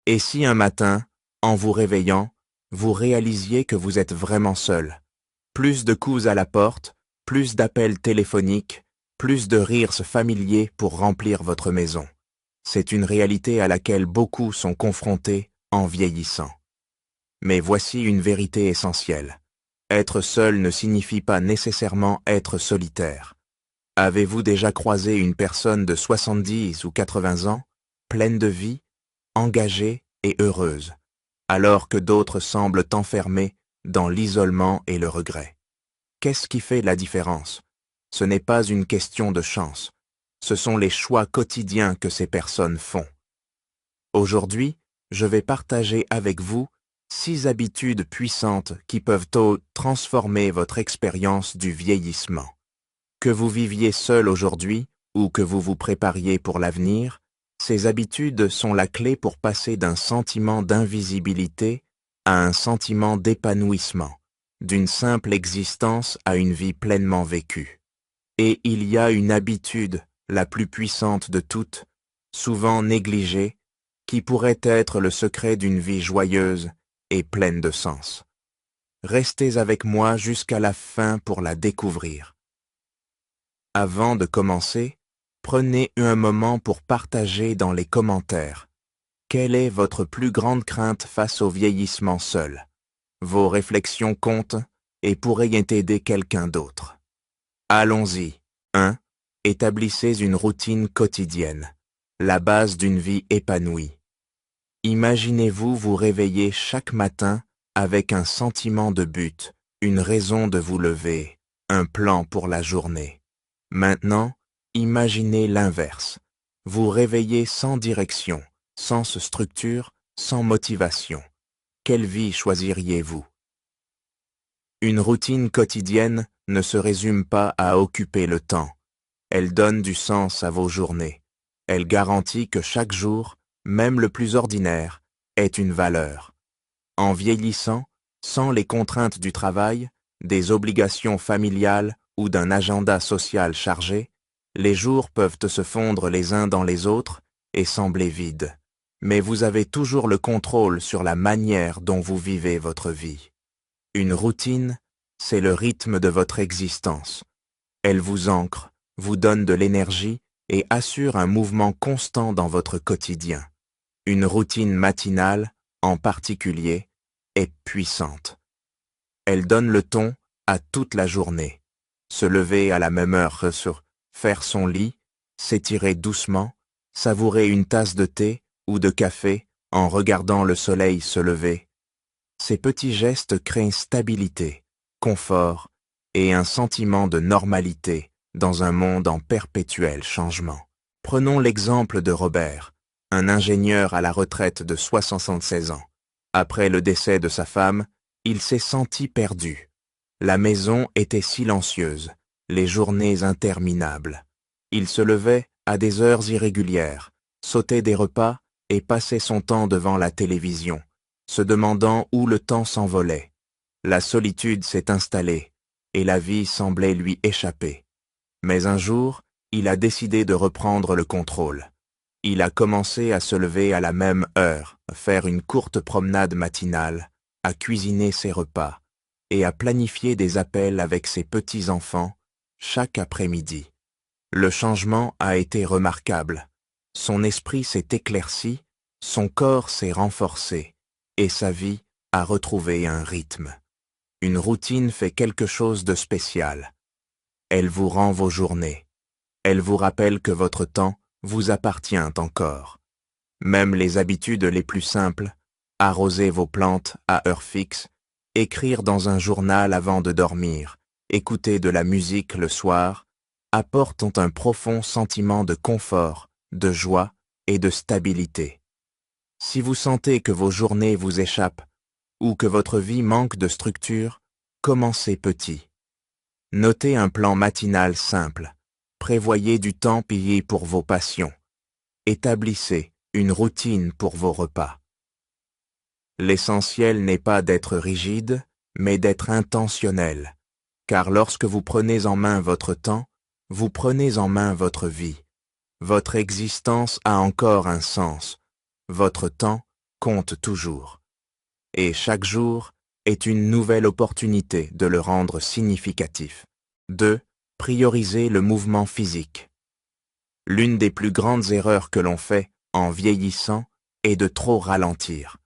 Et si un matin, en vous réveillant, vous réalisiez que vous êtes vraiment seul? Plus de coups à la porte, plus d'appels téléphoniques, plus de rires familiers pour remplir votre maison. C'est une réalité à laquelle beaucoup sont confrontés en vieillissant. Mais voici une vérité essentielle. Être seul ne signifie pas nécessairement être solitaire. Avez-vous déjà croisé une personne de 70 ou 80 ans, pleine de vie, engagée et heureuse, alors que d'autres semblent enfermés dans l'isolement et le regret? Qu'est-ce qui fait la différence? Ce n'est pas une question de chance. Ce sont les choix quotidiens que ces personnes font. Aujourd'hui, je vais partager avec vous 6 habitudes puissantes qui peuvent transformer votre expérience du vieillissement. Que vous viviez seul aujourd'hui ou que vous vous prépariez pour l'avenir, ces habitudes sont la clé pour passer d'un sentiment d'invisibilité à un sentiment d'épanouissement, d'une simple existence à une vie pleinement vécue. Et il y a une habitude, la plus puissante de toutes, souvent négligée, qui pourrait être le secret d'une vie joyeuse et pleine de sens. Restez avec moi jusqu'à la fin pour la découvrir. Avant de commencer, prenez un moment pour partager dans les commentaires. Quelle est votre plus grande crainte face au vieillissement seul? Vos réflexions comptent et pourraient aider quelqu'un d'autre. Allons-y. 1. Établissez une routine quotidienne, la base d'une vie épanouie. Imaginez-vous vous réveiller chaque matin avec un sentiment de but, une raison de vous lever, un plan pour la journée. Maintenant, imaginez l'inverse. Vous réveillez sans direction, sans structure, sans motivation. Quelle vie choisiriez-vous? Une routine quotidienne ne se résume pas à occuper le temps. Elle donne du sens à vos journées. Elle garantit que chaque jour, même le plus ordinaire, ait une valeur. En vieillissant, sans les contraintes du travail, des obligations familiales ou d'un agenda social chargé, les jours peuvent se fondre les uns dans les autres et sembler vides. Mais vous avez toujours le contrôle sur la manière dont vous vivez votre vie. Une routine, c'est le rythme de votre existence. Elle vous ancre, vous donne de l'énergie et assure un mouvement constant dans votre quotidien. Une routine matinale, en particulier, est puissante. Elle donne le ton à toute la journée. Se lever à la même heure, faire son lit, s'étirer doucement, savourer une tasse de thé ou de café en regardant le soleil se lever. Ces petits gestes créent stabilité, confort et un sentiment de normalité dans un monde en perpétuel changement. Prenons l'exemple de Robert, un ingénieur à la retraite de 76 ans. Après le décès de sa femme, il s'est senti perdu. La maison était silencieuse, les journées interminables. Il se levait à des heures irrégulières, sautait des repas et passait son temps devant la télévision, se demandant où le temps s'envolait. La solitude s'est installée et la vie semblait lui échapper. Mais un jour, il a décidé de reprendre le contrôle. Il a commencé à se lever à la même heure, à faire une courte promenade matinale, à cuisiner ses repas et à planifier des appels avec ses petits-enfants chaque après-midi. Le changement a été remarquable. Son esprit s'est éclairci, son corps s'est renforcé et sa vie a retrouvé un rythme. Une routine fait quelque chose de spécial. Elle vous rend vos journées. Elle vous rappelle que votre temps vous appartient encore. Même les habitudes les plus simples, arroser vos plantes à heure fixe, écrire dans un journal avant de dormir, écouter de la musique le soir, apportent un profond sentiment de confort, de joie et de stabilité. Si vous sentez que vos journées vous échappent ou que votre vie manque de structure, commencez petit. Notez un plan matinal simple. Prévoyez du temps payé pour vos passions. Établissez une routine pour vos repas. L'essentiel n'est pas d'être rigide, mais d'être intentionnel, car lorsque vous prenez en main votre temps, vous prenez en main votre vie. Votre existence a encore un sens. Votre temps compte toujours. Et chaque jour est une nouvelle opportunité de le rendre significatif. 2. Prioriser le mouvement physique. L'une des plus grandes erreurs que l'on fait en vieillissant est de trop ralentir.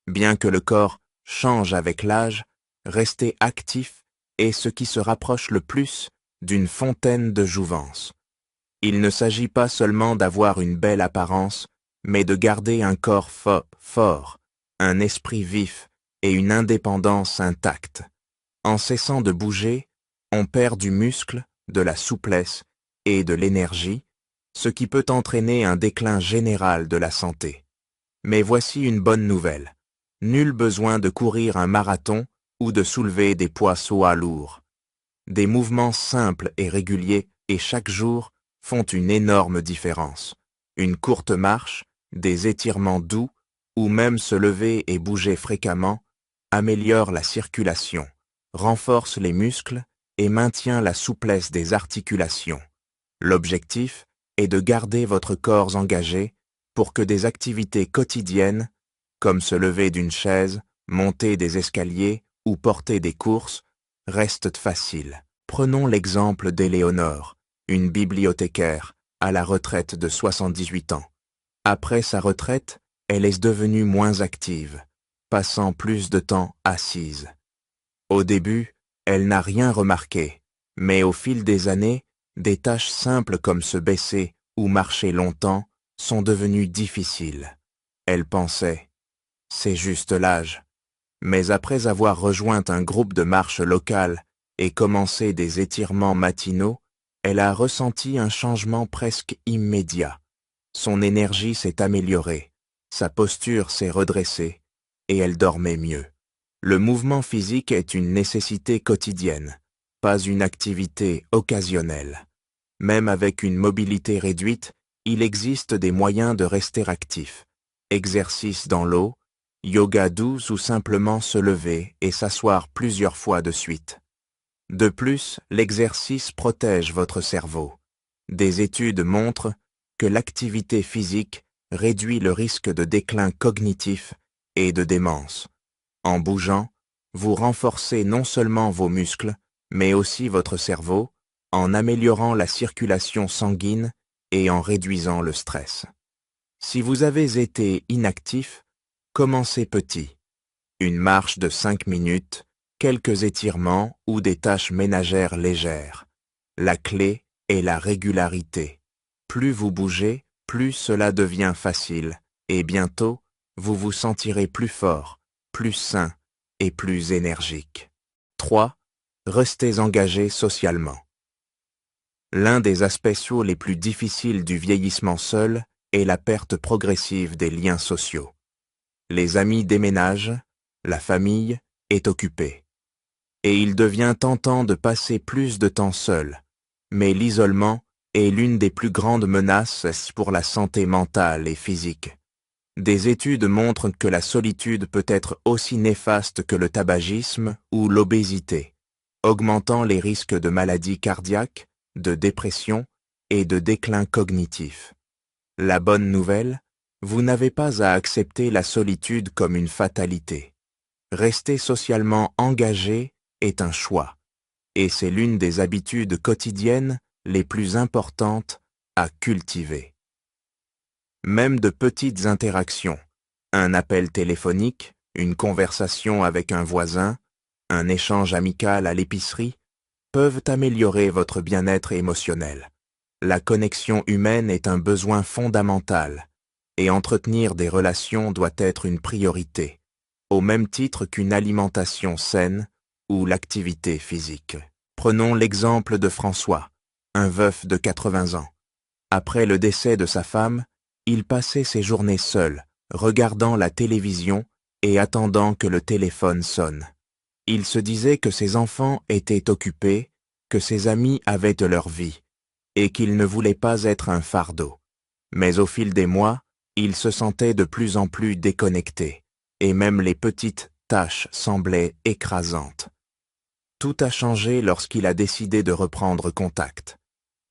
Bien que le corps change avec l'âge, rester actif est ce qui se rapproche le plus d'une fontaine de jouvence. Il ne s'agit pas seulement d'avoir une belle apparence, mais de garder un corps fort, un esprit vif et une indépendance intacte. En cessant de bouger, on perd du muscle, de la souplesse et de l'énergie, ce qui peut entraîner un déclin général de la santé. Mais voici une bonne nouvelle. Nul besoin de courir un marathon ou de soulever des poids lourds. Des mouvements simples et réguliers et chaque jour font une énorme différence. Une courte marche, des étirements doux ou même se lever et bouger fréquemment améliore la circulation, renforce les muscles et maintient la souplesse des articulations. L'objectif est de garder votre corps engagé pour que des activités quotidiennes, comme se lever d'une chaise, monter des escaliers ou porter des courses, restent faciles. Prenons l'exemple d'Éléonore, une bibliothécaire à la retraite de 78 ans. Après sa retraite, elle est devenue moins active, passant plus de temps assise. Au début, elle n'a rien remarqué, mais au fil des années, des tâches simples comme se baisser ou marcher longtemps sont devenues difficiles. Elle pensait « c'est juste l'âge ». Mais après avoir rejoint un groupe de marche local et commencé des étirements matinaux, elle a ressenti un changement presque immédiat. Son énergie s'est améliorée, sa posture s'est redressée et elle dormait mieux. Le mouvement physique est une nécessité quotidienne, pas une activité occasionnelle. Même avec une mobilité réduite, il existe des moyens de rester actif. Exercice dans l'eau, yoga doux ou simplement se lever et s'asseoir plusieurs fois de suite. De plus, l'exercice protège votre cerveau. Des études montrent que l'activité physique réduit le risque de déclin cognitif et de démence. En bougeant, vous renforcez non seulement vos muscles, mais aussi votre cerveau, en améliorant la circulation sanguine et en réduisant le stress. Si vous avez été inactif, commencez petit. Une marche de 5 minutes, quelques étirements ou des tâches ménagères légères. La clé est la régularité. Plus vous bougez, plus cela devient facile et bientôt, vous vous sentirez plus fort, plus sain et plus énergique. 3. Restez engagé socialement. L'un des aspects sociaux les plus difficiles du vieillissement seul est la perte progressive des liens sociaux. Les amis déménagent, la famille est occupée. Et il devient tentant de passer plus de temps seul, mais l'isolement est l'une des plus grandes menaces pour la santé mentale et physique. Des études montrent que la solitude peut être aussi néfaste que le tabagisme ou l'obésité, augmentant les risques de maladies cardiaques, de dépression et de déclin cognitif. La bonne nouvelle, vous n'avez pas à accepter la solitude comme une fatalité. Rester socialement engagé est un choix, et c'est l'une des habitudes quotidiennes les plus importantes à cultiver. Même de petites interactions, un appel téléphonique, une conversation avec un voisin, un échange amical à l'épicerie, peuvent améliorer votre bien-être émotionnel. La connexion humaine est un besoin fondamental, et entretenir des relations doit être une priorité, au même titre qu'une alimentation saine ou l'activité physique. Prenons l'exemple de François, un veuf de 80 ans. Après le décès de sa femme, il passait ses journées seul, regardant la télévision et attendant que le téléphone sonne. Il se disait que ses enfants étaient occupés, que ses amis avaient de leur vie, et qu'il ne voulait pas être un fardeau. Mais au fil des mois, il se sentait de plus en plus déconnecté, et même les petites tâches semblaient écrasantes. Tout a changé lorsqu'il a décidé de reprendre contact.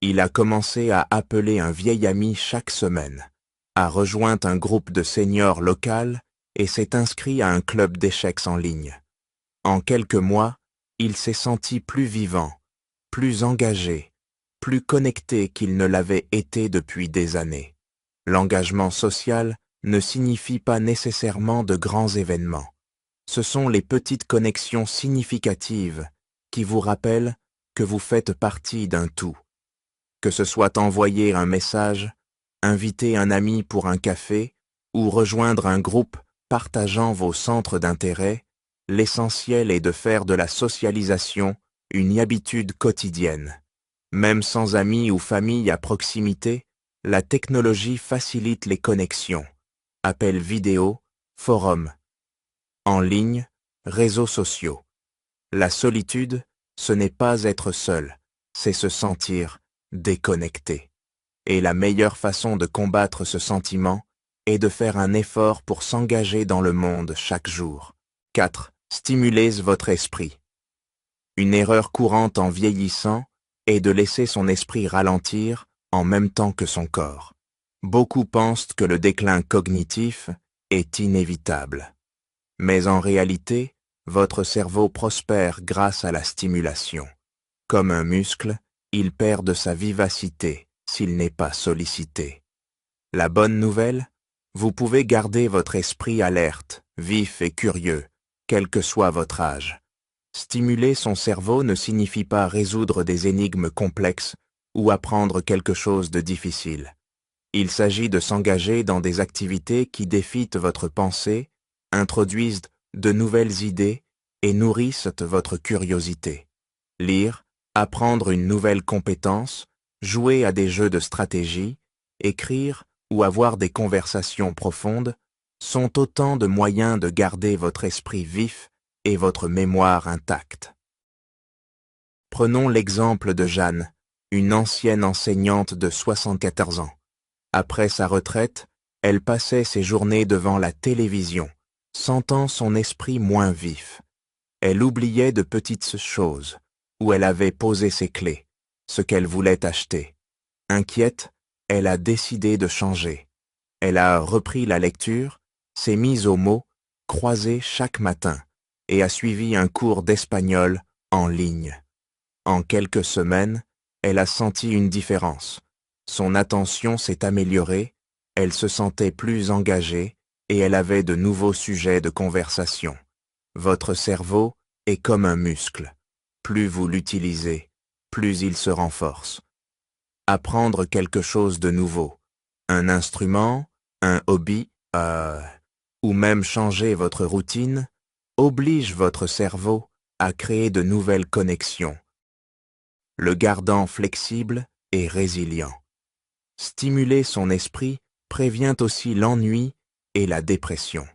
Il a commencé à appeler un vieil ami chaque semaine, a rejoint un groupe de seniors local et s'est inscrit à un club d'échecs en ligne. En quelques mois, il s'est senti plus vivant, plus engagé, plus connecté qu'il ne l'avait été depuis des années. L'engagement social ne signifie pas nécessairement de grands événements. Ce sont les petites connexions significatives qui vous rappellent que vous faites partie d'un tout. Que ce soit envoyer un message, inviter un ami pour un café ou rejoindre un groupe partageant vos centres d'intérêt, l'essentiel est de faire de la socialisation une habitude quotidienne. Même sans amis ou famille à proximité, la technologie facilite les connexions. Appels vidéo, forums, en ligne, réseaux sociaux. La solitude, ce n'est pas être seul, c'est se sentir déconnecté. Et la meilleure façon de combattre ce sentiment est de faire un effort pour s'engager dans le monde chaque jour. 4. Stimulez votre esprit. Une erreur courante en vieillissant est de laisser son esprit ralentir en même temps que son corps. Beaucoup pensent que le déclin cognitif est inévitable. Mais en réalité, votre cerveau prospère grâce à la stimulation. Comme un muscle, il perd de sa vivacité s'il n'est pas sollicité. La bonne nouvelle, vous pouvez garder votre esprit alerte, vif et curieux, quel que soit votre âge. Stimuler son cerveau ne signifie pas résoudre des énigmes complexes ou apprendre quelque chose de difficile. Il s'agit de s'engager dans des activités qui défitent votre pensée, introduisent de nouvelles idées et nourrissent votre curiosité. Lire, apprendre une nouvelle compétence, jouer à des jeux de stratégie, écrire ou avoir des conversations profondes sont autant de moyens de garder votre esprit vif et votre mémoire intacte. Prenons l'exemple de Jeanne, une ancienne enseignante de 74 ans. Après sa retraite, elle passait ses journées devant la télévision, sentant son esprit moins vif. Elle oubliait de petites choses, où elle avait posé ses clés, ce qu'elle voulait acheter. Inquiète, elle a décidé de changer. Elle a repris la lecture, s'est mise aux mots, croisés chaque matin, et a suivi un cours d'espagnol en ligne. En quelques semaines, elle a senti une différence. Son attention s'est améliorée, elle se sentait plus engagée et elle avait de nouveaux sujets de conversation. Votre cerveau est comme un muscle. Plus vous l'utilisez, plus il se renforce. Apprendre quelque chose de nouveau, un instrument, un hobby, ou même changer votre routine, oblige votre cerveau à créer de nouvelles connexions, le gardant flexible et résilient. Stimuler son esprit prévient aussi l'ennui et la dépression.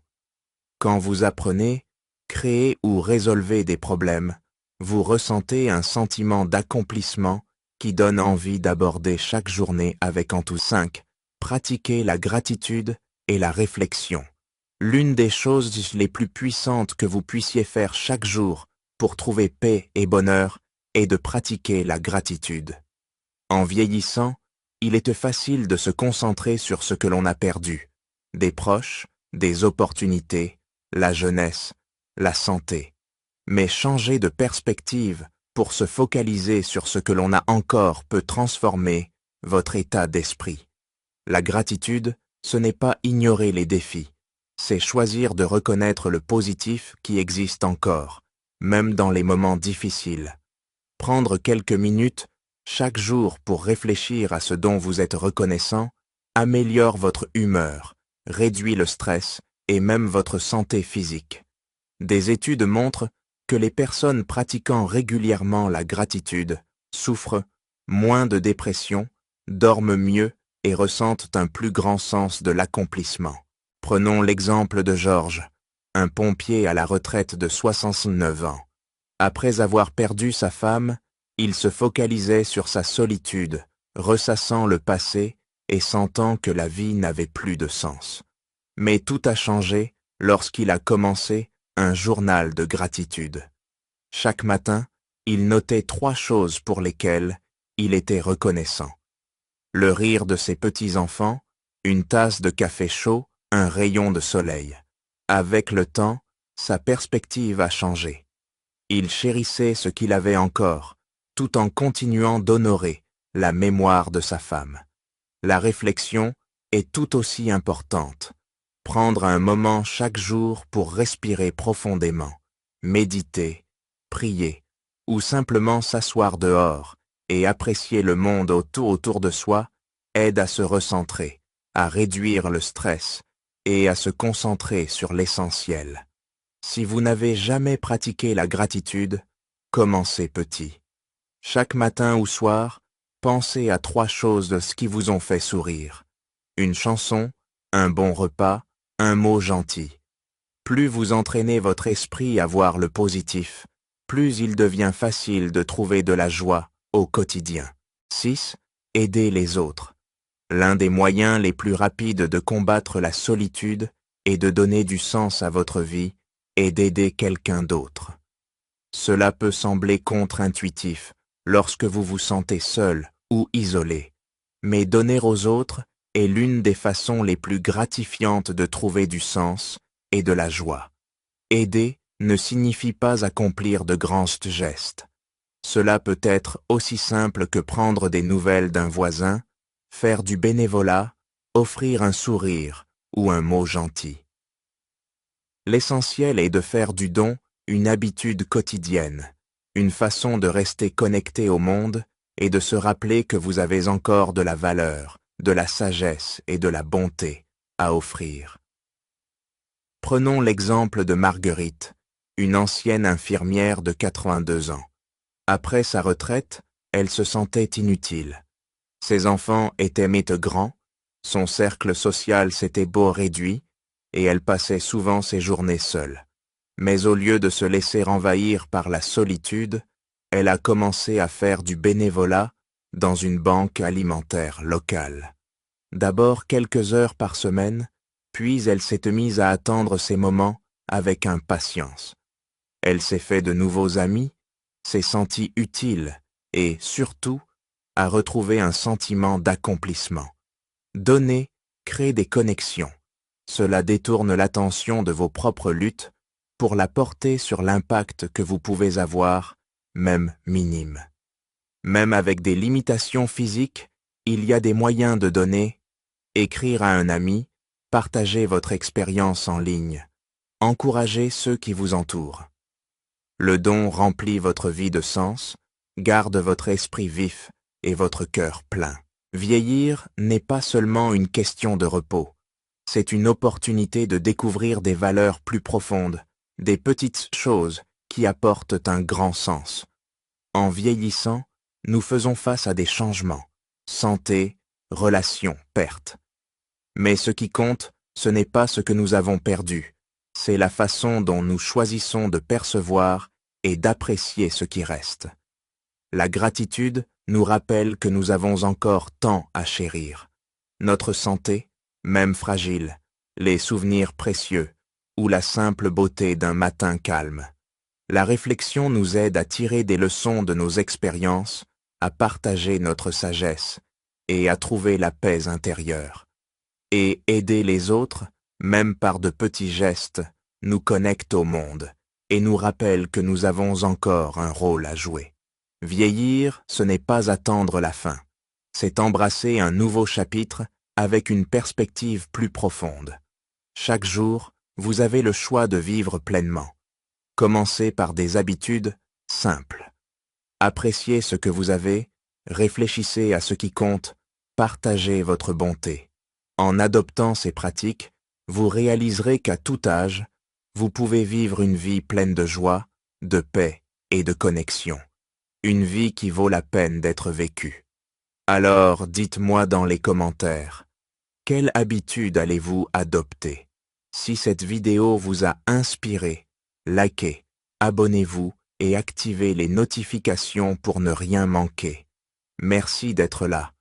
Quand vous apprenez, créez ou résolvez des problèmes, vous ressentez un sentiment d'accomplissement qui donne envie d'aborder chaque journée avec enthousiasme. 5. Pratiquez la gratitude et la réflexion. L'une des choses les plus puissantes que vous puissiez faire chaque jour pour trouver paix et bonheur est de pratiquer la gratitude. En vieillissant, il est facile de se concentrer sur ce que l'on a perdu, des proches, des opportunités, la jeunesse, la santé. Mais changer de perspective pour se focaliser sur ce que l'on a encore peut transformer votre état d'esprit. La gratitude, ce n'est pas ignorer les défis, c'est choisir de reconnaître le positif qui existe encore, même dans les moments difficiles. Prendre quelques minutes chaque jour pour réfléchir à ce dont vous êtes reconnaissant améliore votre humeur, réduit le stress et même votre santé physique. Des études montrent que les personnes pratiquant régulièrement la gratitude souffrent moins de dépression, dorment mieux et ressentent un plus grand sens de l'accomplissement. Prenons l'exemple de Georges, un pompier à la retraite de 69 ans. Après avoir perdu sa femme, il se focalisait sur sa solitude, ressassant le passé et sentant que la vie n'avait plus de sens. Mais tout a changé lorsqu'il a commencé un journal de gratitude. Chaque matin, il notait 3 choses pour lesquelles il était reconnaissant. Le rire de ses petits-enfants, une tasse de café chaud, un rayon de soleil. Avec le temps, sa perspective a changé. Il chérissait ce qu'il avait encore, tout en continuant d'honorer la mémoire de sa femme. La réflexion est tout aussi importante. Prendre un moment chaque jour pour respirer profondément, méditer, prier, ou simplement s'asseoir dehors et apprécier le monde autour de soi aide à se recentrer, à réduire le stress et à se concentrer sur l'essentiel. Si vous n'avez jamais pratiqué la gratitude, commencez petit. Chaque matin ou soir, pensez à 3 choses de ce qui vous ont fait sourire. Une chanson, un bon repas, un mot gentil. Plus vous entraînez votre esprit à voir le positif, plus il devient facile de trouver de la joie au quotidien. 6. Aider les autres. L'un des moyens les plus rapides de combattre la solitude et de donner du sens à votre vie est d'aider quelqu'un d'autre. Cela peut sembler contre-intuitif lorsque vous vous sentez seul ou isolé, mais donner aux autres est l'une des façons les plus gratifiantes de trouver du sens et de la joie. Aider ne signifie pas accomplir de grands gestes. Cela peut être aussi simple que prendre des nouvelles d'un voisin, faire du bénévolat, offrir un sourire ou un mot gentil. L'essentiel est de faire du don une habitude quotidienne, une façon de rester connecté au monde et de se rappeler que vous avez encore de la valeur, de la sagesse et de la bonté à offrir. Prenons l'exemple de Marguerite, une ancienne infirmière de 82 ans. Après sa retraite, elle se sentait inutile. Ses enfants étaient grands, son cercle social s'était beau réduit, et elle passait souvent ses journées seule. Mais au lieu de se laisser envahir par la solitude, elle a commencé à faire du bénévolat dans une banque alimentaire locale. D'abord quelques heures par semaine, puis elle s'est mise à attendre ces moments avec impatience. Elle s'est fait de nouveaux amis, s'est sentie utile et, surtout, a retrouvé un sentiment d'accomplissement. Donner crée des connexions. Cela détourne l'attention de vos propres luttes pour la porter sur l'impact que vous pouvez avoir, même minime. Même avec des limitations physiques, il y a des moyens de donner, écrire à un ami, partager votre expérience en ligne, encourager ceux qui vous entourent. Le don remplit votre vie de sens, garde votre esprit vif et votre cœur plein. Vieillir n'est pas seulement une question de repos, c'est une opportunité de découvrir des valeurs plus profondes, des petites choses qui apportent un grand sens. En vieillissant, nous faisons face à des changements, santé, relations, pertes. Mais ce qui compte, ce n'est pas ce que nous avons perdu, c'est la façon dont nous choisissons de percevoir et d'apprécier ce qui reste. La gratitude nous rappelle que nous avons encore tant à chérir. Notre santé, même fragile, les souvenirs précieux ou la simple beauté d'un matin calme. La réflexion nous aide à tirer des leçons de nos expériences, à partager notre sagesse et à trouver la paix intérieure. Et aider les autres, même par de petits gestes, nous connecte au monde et nous rappelle que nous avons encore un rôle à jouer. Vieillir, ce n'est pas attendre la fin, c'est embrasser un nouveau chapitre avec une perspective plus profonde. Chaque jour, vous avez le choix de vivre pleinement. Commencez par des habitudes simples. Appréciez ce que vous avez, réfléchissez à ce qui compte, partagez votre bonté. En adoptant ces pratiques, vous réaliserez qu'à tout âge, vous pouvez vivre une vie pleine de joie, de paix et de connexion. Une vie qui vaut la peine d'être vécue. Alors, dites-moi dans les commentaires, quelle habitude allez-vous adopter? Si cette vidéo vous a inspiré, likez, abonnez-vous et activez les notifications pour ne rien manquer. Merci d'être là.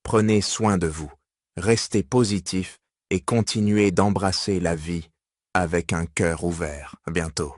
Prenez soin de vous, restez positif et continuez d'embrasser la vie avec un cœur ouvert. À bientôt.